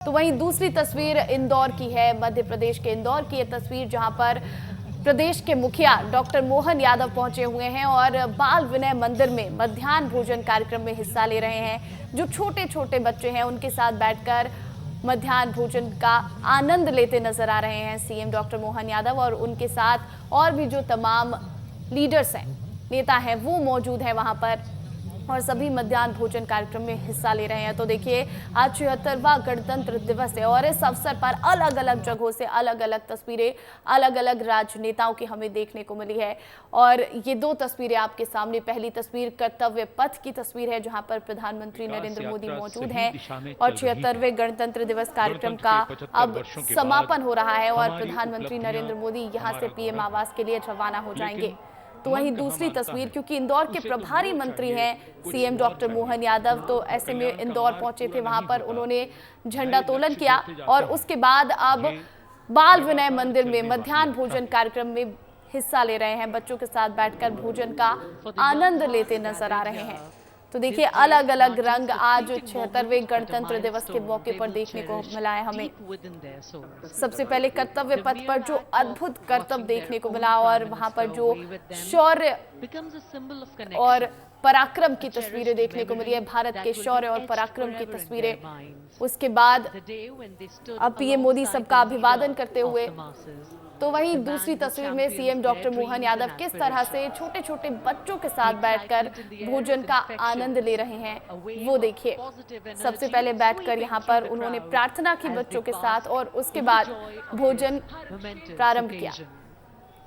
तो वहीं दूसरी तस्वीर इंदौर की है, मध्य प्रदेश के इंदौर की ये तस्वीर, जहां पर प्रदेश के मुखिया डॉक्टर मोहन यादव पहुंचे हुए हैं और बाल विनय मंदिर में मध्याह्न भोजन कार्यक्रम में हिस्सा ले रहे हैं। जो छोटे छोटे बच्चे हैं उनके साथ बैठकर मध्याह्न भोजन का आनंद लेते नजर आ रहे हैं सीएम डॉक्टर मोहन यादव, और उनके साथ और भी जो तमाम लीडर्स हैं, नेता हैं, वो मौजूद हैं वहां पर और सभी मध्याह्न भोजन कार्यक्रम में हिस्सा ले रहे हैं। तो देखिए, आज 76वां गणतंत्र दिवस है और इस अवसर पर अलग अलग जगहों से अलग अलग तस्वीरें अलग अलग राजनेताओं की हमें देखने को मिली है। और ये दो तस्वीरें आपके सामने, पहली तस्वीर कर्तव्य पथ की तस्वीर है, जहां पर प्रधानमंत्री नरेंद्र मोदी मौजूद हैं और 76वें गणतंत्र दिवस कार्यक्रम का अब समापन हो रहा है और प्रधानमंत्री नरेंद्र मोदी यहाँ से पीएम आवास के लिए रवाना हो जाएंगे। तो वहीं दूसरी तस्वीर, क्योंकि इंदौर के प्रभारी मंत्री हैं सीएम डॉक्टर मोहन यादव, तो ऐसे में इंदौर पहुंचे थे, वहां पर उन्होंने झंडोत्तोलन किया और उसके बाद अब बाल विनय मंदिर में मध्याह्न भोजन कार्यक्रम में हिस्सा ले रहे हैं। बच्चों के साथ बैठकर भोजन का आनंद लेते नजर आ रहे हैं। तो देखिए, अलग अलग रंग आज 76वें गणतंत्र दिवस के मौके पर देखने को मिला है हमें। सबसे पहले कर्तव्य पथ पर जो अद्भुत कर्तव्य देखने को मिला और वहां पर जो शौर्य और पराक्रम की तस्वीरें देखने को मिली है, भारत के शौर्य और पराक्रम की तस्वीरें। उसके बाद अब पीएम मोदी सबका अभिवादन करते हुए। तो वहीं दूसरी तस्वीर में सीएम डॉक्टर मोहन यादव किस तरह से छोटे छोटे बच्चों के साथ बैठकर भोजन का आनंद ले रहे हैं, वो देखिए। सबसे पहले बैठकर यहाँ पर उन्होंने प्रार्थना की बच्चों के साथ और उसके बाद भोजन प्रारंभ किया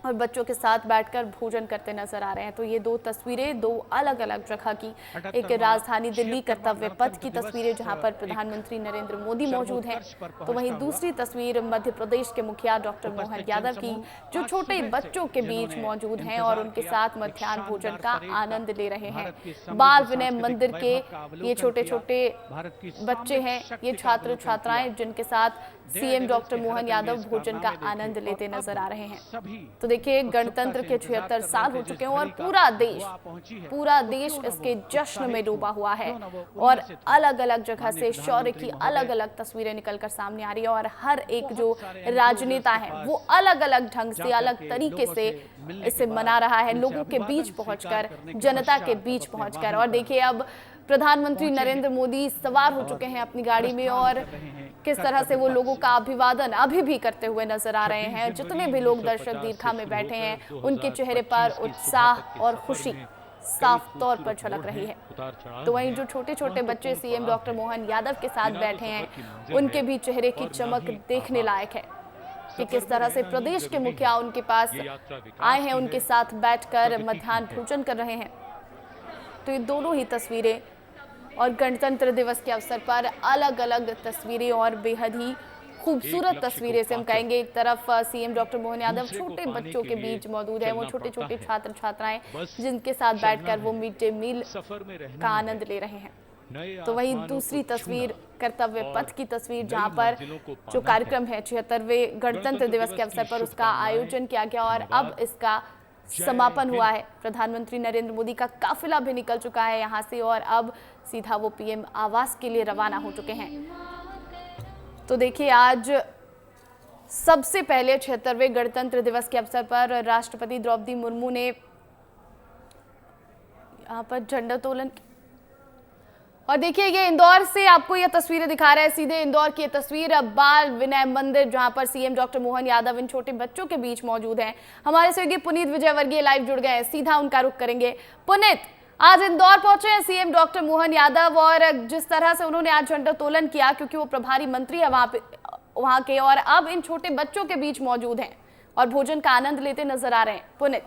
और बच्चों के साथ बैठकर भोजन करते नजर आ रहे हैं। तो ये दो तस्वीरें दो अलग अलग जगह की, एक राजधानी दिल्ली कर्तव्य पथ की तस्वीरें जहां पर प्रधानमंत्री नरेंद्र मोदी मौजूद हैं, तो वहीं दूसरी तस्वीर मध्य प्रदेश के मुखिया डॉक्टर मोहन यादव की, जो छोटे बच्चों के बीच मौजूद हैं और उनके साथ मध्याह्न भोजन का आनंद ले रहे हैं। बाल विनय मंदिर के ये छोटे छोटे बच्चे हैं, ये छात्र छात्राएं, जिनके साथ सीएम डॉक्टर मोहन यादव भोजन का आनंद लेते नजर आ रहे हैं। तो देखिए, गणतंत्र के 76 साल हो चुके हैं और पूरा देश इसके जश्न में डूबा हुआ है और अलग अलग जगह से शौर्य की अलग अलग तस्वीरें निकलकर सामने आ रही है और हर एक जो राजनेता है वो अलग अलग ढंग से, अलग तरीके से इसे मना रहा है, लोगों के बीच पहुंचकर, जनता के बीच पहुंचकर। और देखिए, अब प्रधानमंत्री नरेंद्र मोदी सवार हो चुके हैं अपनी गाड़ी में और किस तरह से वो लोगों का अभिवादन अभी भी करते हुए नजर आ रहे हैं। जितने भी लोग दर्शक दीर्घा में बैठे हैं, उनके चेहरे पर उत्साह और खुशी साफ तौर पर झलक रही है। तो वहीं जो छोटे छोटे बच्चे सीएम डॉक्टर मोहन यादव के साथ बैठे हैं, उनके भी चेहरे की चमक देखने लायक है कि किस तरह से प्रदेश के मुखिया उनके पास आए हैं, उनके साथ बैठकर मध्याह्न भोजन कर रहे हैं। तो ये दोनों ही तस्वीरें और गणतंत्र दिवस के अवसर पर अलग अलग तस्वीरें और बेहद ही खूबसूरत तस्वीरें से हम कहेंगे। एक तरफ सीएम डॉक्टर मोहन यादव छोटे बच्चों के बीच मौजूद है, वो छोटे छोटे छात्र छात्राएं जिनके साथ बैठकर वो मिड डे मील का आनंद ले रहे हैं। तो वहीं दूसरी तस्वीर कर्तव्य पथ की तस्वीर, जहां पर जो कार्यक्रम है 76वें गणतंत्र दिवस के अवसर पर उसका आयोजन किया गया और अब इसका समापन हुआ है। प्रधानमंत्री नरेंद्र मोदी का काफिला भी निकल चुका है यहाँ से और अब सीधा वो पीएम आवास के लिए रवाना हो चुके हैं। तो देखिए, आज सबसे पहले 76वें गणतंत्र दिवस के अवसर पर राष्ट्रपति द्रौपदी मुर्मू ने यहाँ पर झंडोत्तोलन और देखिए, ये इंदौर से आपको ये तस्वीरें दिखा रहा है, सीधे इंदौर की ये तस्वीर बाल विनय मंदिर, जहां पर सीएम डॉक्टर मोहन यादव इन छोटे बच्चों के बीच मौजूद हैं। हमारे सहयोगी पुनीत विजयवर्गीय लाइव जुड़ गए हैं, सीधा उनका रुख करेंगे। पुनीत, आज इंदौर पहुंचे हैं सीएम डॉक्टर मोहन यादव और जिस तरह से उन्होंने आज झंडोत्तोलन किया, क्योंकि वो प्रभारी मंत्री है वहां के, और अब इन छोटे बच्चों के बीच मौजूद हैं और भोजन का आनंद लेते नजर आ रहे हैं। पुनीत,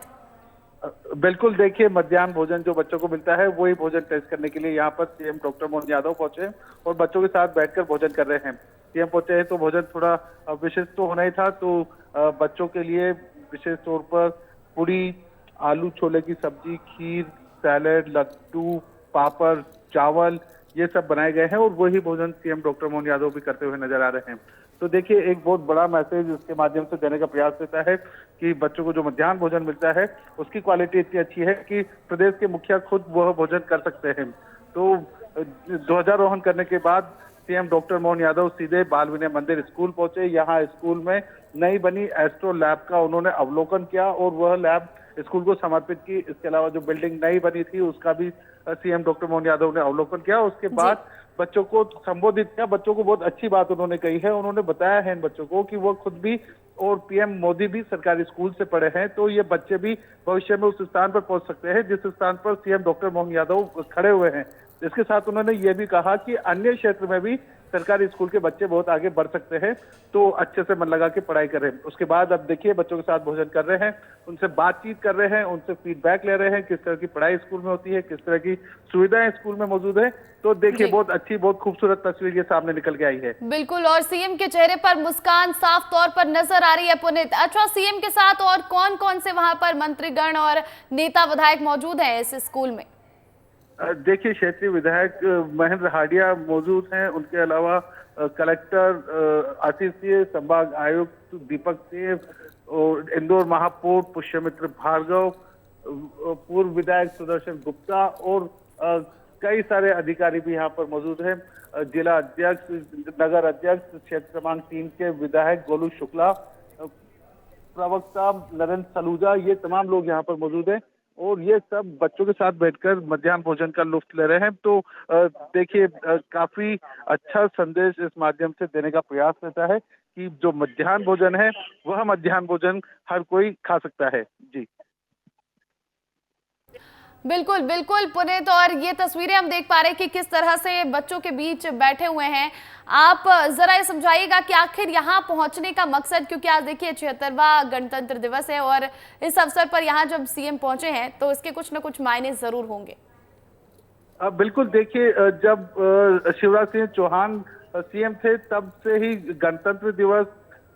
बिल्कुल, देखिए, मध्याह्न भोजन जो बच्चों को मिलता है वही भोजन टेस्ट करने के लिए यहाँ पर सीएम डॉक्टर मोहन यादव पहुंचे और बच्चों के साथ बैठकर भोजन कर रहे हैं। सीएम पहुंचे हैं तो भोजन थोड़ा विशेष तो होना ही था, तो बच्चों के लिए विशेष तौर पर पूरी, आलू छोले की सब्जी, खीर, सैलेड, लड्डू, पापड़, चावल, ये सब बनाए गए हैं और वही भोजन सीएम डॉक्टर मोहन यादव भी करते हुए नजर आ रहे हैं। तो देखिए, एक बहुत बड़ा मैसेज इसके माध्यम से देने का प्रयास रहता है कि बच्चों को जो मध्याह्न भोजन मिलता है उसकी क्वालिटी इतनी अच्छी है कि प्रदेश के मुखिया खुद वह भोजन कर सकते हैं। तो ध्वजारोहण करने के बाद सीएम डॉक्टर मोहन यादव सीधे बाल विनय मंदिर स्कूल पहुंचे। यहाँ स्कूल में नई बनी एस्ट्रो लैब का उन्होंने अवलोकन किया और वह लैब स्कूल को समर्पित की। इसके अलावा जो बिल्डिंग नई बनी थी उसका भी सीएम डॉक्टर मोहन यादव ने अवलोकन किया। उसके बाद बच्चों को संबोधित किया। बच्चों को बहुत अच्छी बात उन्होंने कही है। उन्होंने बताया है इन बच्चों को कि वो खुद भी और पीएम मोदी भी सरकारी स्कूल से पढ़े हैं, तो ये बच्चे भी भविष्य में उस स्थान पर पहुंच सकते हैं जिस स्थान पर सीएम डॉक्टर मोहन यादव खड़े हुए हैं। इसके साथ उन्होंने ये भी कहा कि अन्य क्षेत्र में भी सरकारी स्कूल के बच्चे बहुत आगे बढ़ सकते हैं, तो अच्छे से मन लगा के पढ़ाई करें। उसके बाद अब देखिए बच्चों के साथ भोजन कर रहे हैं, उनसे बातचीत कर रहे हैं, उनसे फीडबैक ले रहे हैं, किस तरह की पढ़ाई स्कूल में होती है, किस तरह की सुविधाएं स्कूल में मौजूद है। तो देखिए बहुत अच्छी, बहुत खूबसूरत तस्वीर ये सामने निकल के आई है। बिल्कुल, और सीएम के चेहरे पर मुस्कान साफ तौर पर नजर आ रही है पुनीत। अच्छा, सीएम के साथ और कौन कौन से वहां पर मंत्रीगण और नेता विधायक मौजूद हैं इस स्कूल में? देखिए क्षेत्रीय विधायक महेंद्र हाडिया मौजूद हैं, उनके अलावा कलेक्टर आशीष सिंह, संभाग आयुक्त दीपक सिंह और इंदौर महापौर पुष्यमित्र भार्गव, पूर्व विधायक सुदर्शन गुप्ता और कई सारे अधिकारी भी यहाँ पर मौजूद हैं। जिला अध्यक्ष, नगर अध्यक्ष, क्षेत्र क्रमांक 3 के विधायक गोलू शुक्ला, प्रवक्ता नरेंद्र सलूजा, ये तमाम लोग यहाँ पर मौजूद हैं और ये सब बच्चों के साथ बैठकर मध्याह्न भोजन का लुत्फ ले रहे हैं। तो देखिए काफी अच्छा संदेश इस माध्यम से देने का प्रयास रहता है कि जो मध्याह्न भोजन है वह मध्याह्न भोजन हर कोई खा सकता है। जी बिल्कुल बिल्कुल पुनीत, और ये तस्वीरें हम देख पा रहे हैं कि किस तरह से बच्चों के बीच बैठे हुए हैं। आप जरा ये समझाइएगा कि आखिर यहाँ पहुंचने का मकसद, क्योंकि आज देखिए 76वां गणतंत्र दिवस है और इस अवसर पर यहाँ जब सीएम पहुंचे हैं तो इसके कुछ न कुछ मायने जरूर होंगे। बिल्कुल, देखिए जब शिवराज सिंह चौहान सीएम थे तब से ही गणतंत्र दिवस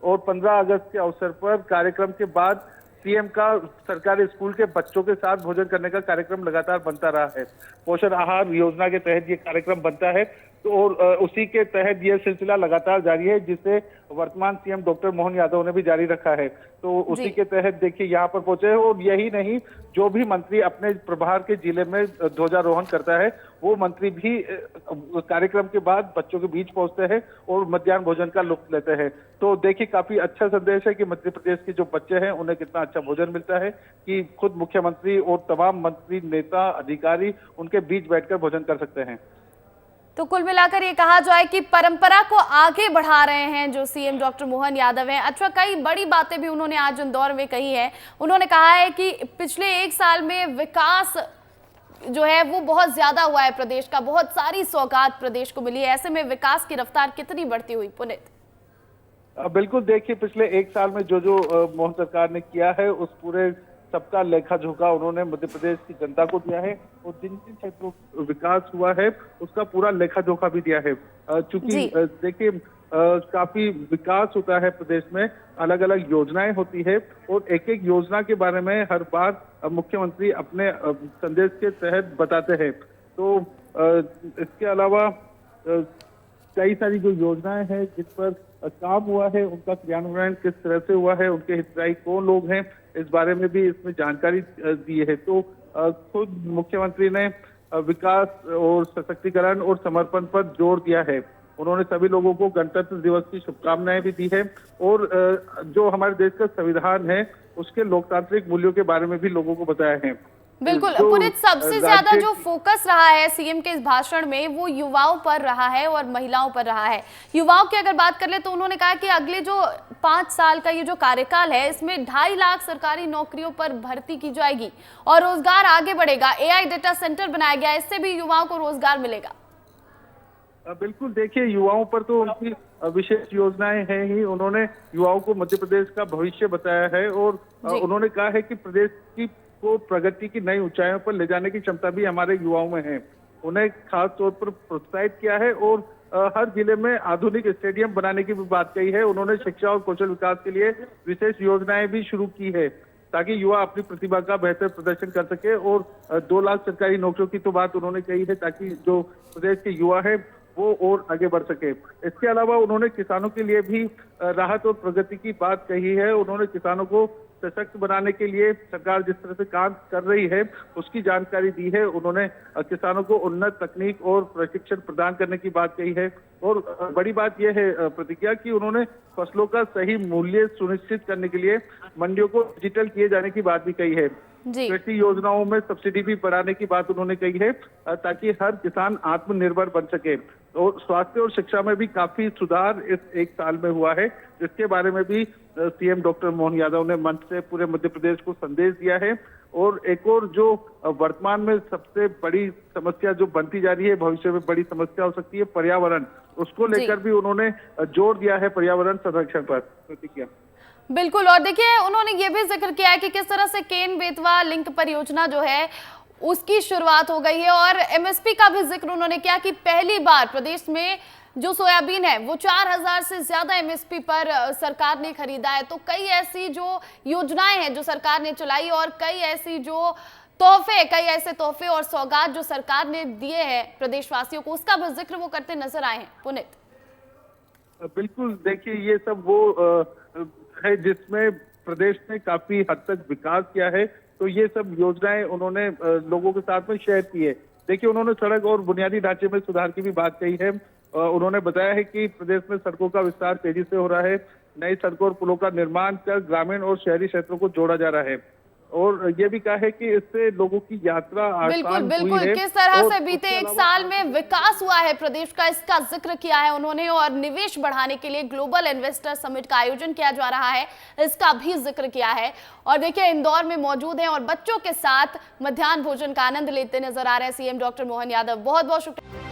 और 15 अगस्त के अवसर पर कार्यक्रम के बाद सीएम का सरकारी स्कूल के बच्चों के साथ भोजन करने का कार्यक्रम लगातार बनता रहा है। पोषण आहार योजना के तहत ये कार्यक्रम बनता है, तो और उसी के तहत ये सिलसिला लगातार जारी है, जिसे वर्तमान सीएम डॉक्टर मोहन यादव ने भी जारी रखा है। तो उसी के तहत देखिए यहाँ पर पहुंचे हैं और यही नहीं, जो भी मंत्री अपने प्रभार के जिले में ध्वजारोहण करता है वो मंत्री भी कार्यक्रम के बाद बच्चों के बीच पहुंचते हैं और मध्याह्न भोजन का लुत्फ लेते हैं। तो देखिए काफी अच्छा संदेश है कि मध्य प्रदेश के जो बच्चे हैं उन्हें कितना अच्छा भोजन मिलता है कि खुद मुख्यमंत्री और तमाम मंत्री, नेता, अधिकारी उनके बीच बैठकर भोजन कर सकते हैं। तो कुल मिलाकर ये कहा जाए कि परंपरा को आगे बढ़ा रहे हैं जो सीएम डॉक्टर मोहन यादव हैं। अच्छा, कई बड़ी बातें भी उन्होंने आज इंदौर में कही है। उन्होंने कहा है कि पिछले 1 साल में विकास जो है वो बहुत ज्यादा हुआ है, प्रदेश का बहुत सारी सौगात प्रदेश को मिली है। ऐसे में विकास की रफ्तार कितनी बढ़ती हुई पुनीत? बिल्कुल, देखिए पिछले 1 साल में जो मोहन सरकार ने किया है उस पूरे सबका लेखा जोखा उन्होंने मध्य प्रदेश की जनता को दिया है और जिन जिन क्षेत्रों में विकास हुआ है उसका पूरा लेखा जोखा भी दिया है। चूंकि देखिए काफी विकास होता है प्रदेश में, अलग अलग योजनाएं होती है और एक एक योजना के बारे में हर बार मुख्यमंत्री अपने संदेश के तहत बताते हैं। तो इसके अलावा कई सारी जो योजनाएं हैं जिस पर काम हुआ है उनका क्रियान्वयन किस तरह से हुआ है, उनके हितग्राही कौन लोग हैं, इस बारे में भी इसमें जानकारी दी है। तो खुद मुख्यमंत्री ने विकास और सशक्तिकरण और समर्पण पर जोर दिया है। उन्होंने सभी लोगों को गणतंत्र दिवस की शुभकामनाएं भी दी है और जो हमारे देश का संविधान है उसके लोकतांत्रिक मूल्यों के बारे में भी लोगों को बताया है। बिल्कुल पुनीत, सबसे ज्यादा जो फोकस रहा है सीएम के इस भाषण में वो युवाओं पर रहा है और महिलाओं पर रहा है। युवाओं की अगर बात कर ले तो उन्होंने कहा कि अगले जो 5 साल का ये जो कार्यकाल है इसमें 2.5 लाख सरकारी नौकरियों पर भर्ती की जाएगी और रोजगार आगे बढ़ेगा। एआई डेटा सेंटर बनाया गया, इससे भी युवाओं को रोजगार मिलेगा। बिल्कुल, देखिए युवाओं पर तो उनकी विशेष योजनाएं हैं ही। उन्होंने युवाओं को मध्य प्रदेश का भविष्य बताया है और उन्होंने कहा है कि प्रदेश की को प्रगति की नई ऊंचाइयों पर ले जाने की क्षमता भी हमारे युवाओं में है। उन्हें खास तौर पर प्रोत्साहित किया है और हर जिले में आधुनिक स्टेडियम बनाने की भी बात कही है। उन्होंने शिक्षा और कौशल विकास के लिए विशेष योजनाएं भी शुरू की है ताकि युवा अपनी प्रतिभा का बेहतर प्रदर्शन कर सके और 2 लाख सरकारी नौकरियों की तो बात उन्होंने कही है ताकि जो प्रदेश के युवा है वो और आगे बढ़ सके। इसके अलावा उन्होंने किसानों के लिए भी राहत और प्रगति की बात कही है। उन्होंने किसानों को सशक्त बनाने के लिए सरकार जिस तरह से काम कर रही है उसकी जानकारी दी है। उन्होंने किसानों को उन्नत तकनीक और प्रशिक्षण प्रदान करने की बात कही है और बड़ी बात यह है प्रतिज्ञा कि उन्होंने फसलों का सही मूल्य सुनिश्चित करने के लिए मंडियों को डिजिटल किए जाने की बात भी कही है। कृषि योजनाओं में सब्सिडी भी बढ़ाने की बात उन्होंने कही है ताकि हर किसान आत्मनिर्भर बन सके। और स्वास्थ्य और शिक्षा में भी काफी सुधार इस एक साल में हुआ है, जिसके बारे में भी सीएम डॉक्टर मोहन यादव ने मंच से पूरे मध्य प्रदेश को संदेश दिया है। और एक और जो वर्तमान में सबसे बड़ी समस्या जो बनती जा रही है, भविष्य में बड़ी समस्या हो सकती है पर्यावरण, उसको लेकर भी उन्होंने जोर दिया है पर्यावरण संरक्षण पर। प्रतिक्रिया बिल्कुल। और देखिए उन्होंने ये भी जिक्र किया है कि किस तरह से केन बेतवा लिंक परियोजना जो है उसकी शुरुआत हो गई है और एमएसपी का भी जिक्र उन्होंने किया कि पहली बार प्रदेश में जो सोयाबीन है वो 4000 से ज्यादा एमएसपी पर सरकार ने खरीदा है। तो कई ऐसी जो योजनाएं हैं जो सरकार ने चलाई और कई ऐसी जो कई ऐसे तोहफे और सौगात जो सरकार ने दिए हैं प्रदेशवासियों को, उसका भी जिक्र वो करते नजर आए हैं। पुनीत बिल्कुल, देखिए ये सब वो है जिसमें प्रदेश ने काफी हद तक विकास किया है। तो ये सब योजनाएं उन्होंने लोगों के साथ में शेयर की है। देखिए उन्होंने सड़क और बुनियादी ढांचे में सुधार की भी बात कही है। उन्होंने बताया है कि प्रदेश में सड़कों का विस्तार तेजी से हो रहा है। नई सड़कों और पुलों का निर्माण कर ग्रामीण और शहरी क्षेत्रों को जोड़ा जा रहा है। और ये भी कहा है कि इससे लोगों की यात्रा आसान हुई है। किस तरह से बीते एक साल में विकास हुआ है प्रदेश का, इसका जिक्र किया है उन्होंने। और निवेश बढ़ाने के लिए ग्लोबल इन्वेस्टर समिट का आयोजन किया जा रहा है, इसका भी जिक्र किया है। और देखिए इंदौर में मौजूद हैं और बच्चों के साथ मध्याह्न भोजन का आनंद लेते नजर आ रहे हैं सीएम डॉक्टर मोहन यादव। बहुत बहुत शुक्रिया।